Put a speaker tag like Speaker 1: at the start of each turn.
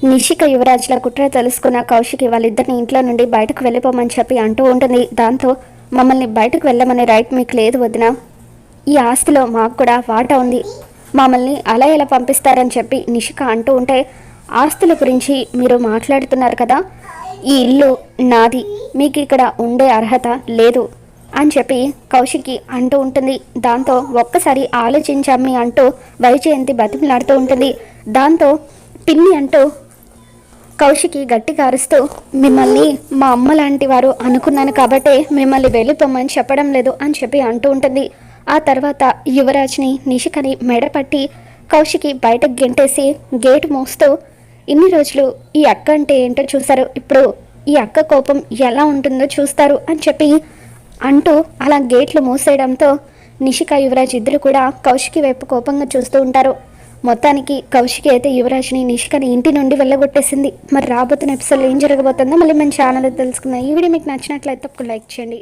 Speaker 1: నిషిక యువరాజ్ల కుట్ర తెలుసుకున్న కౌశికి వాళ్ళిద్దరిని ఇంట్లో నుండి బయటకు వెళ్ళిపోమని చెప్పి అంటూ ఉంటుంది. దాంతో మమ్మల్ని బయటకు వెళ్ళమనే రైట్ మీకు లేదు వదిన, ఈ ఆస్తిలో మాకు కూడా వాటా ఉంది, మమ్మల్ని అలా ఎలా పంపిస్తారని చెప్పి నిషిక అంటూ ఉంటే, ఆస్తుల గురించి మీరు మాట్లాడుతున్నారు కదా, ఈ ఇల్లు నాది, మీకు ఇక్కడ ఉండే అర్హత లేదు అని చెప్పి కౌశికి అంటూ ఉంటుంది. దాంతో ఒక్కసారి ఆలోచించమ్మి అంటూ వైజయంతి బతిమలాడుతూ ఉంటుంది. దాంతో పిన్ని అంటూ కౌశికి గట్టిగా అరుస్తూ, మిమ్మల్ని మా అమ్మ లాంటి వారు అనుకున్నాను కాబట్టే మిమ్మల్ని వెళ్ళిపోమని చెప్పడం లేదు అని చెప్పి అంటూ ఉంటుంది. ఆ తర్వాత యువరాజ్ని నిషికని మెడపట్టి కౌశికి బయటకు గెంటేసి గేటు మోస్తూ, ఇన్ని రోజులు ఈ అక్క అంటే ఏంటో చూస్తారు, ఇప్పుడు ఈ అక్క కోపం ఎలా ఉంటుందో చూస్తారు అని చెప్పి అంటూ అలా గేట్లు మూసేయడంతో నిషిక యువరాజ్ ఇద్దరు కూడా కౌశికి వైపు కోపంగా చూస్తూ ఉంటారు. మొత్తానికి కౌశికి అయితే యువరాజ్ని నిషికని ఇంటి నుండి వెళ్ళగొట్టేసింది. మరి రాబోతున్న ఎపిసోడ్లో ఏం జరగబోతుందో మళ్ళీ మన ఛానల్లో తెలుసుకుందాం. ఈ వీడియో మీకు నచ్చినట్లయితే తప్పకుండా లైక్ చేయండి.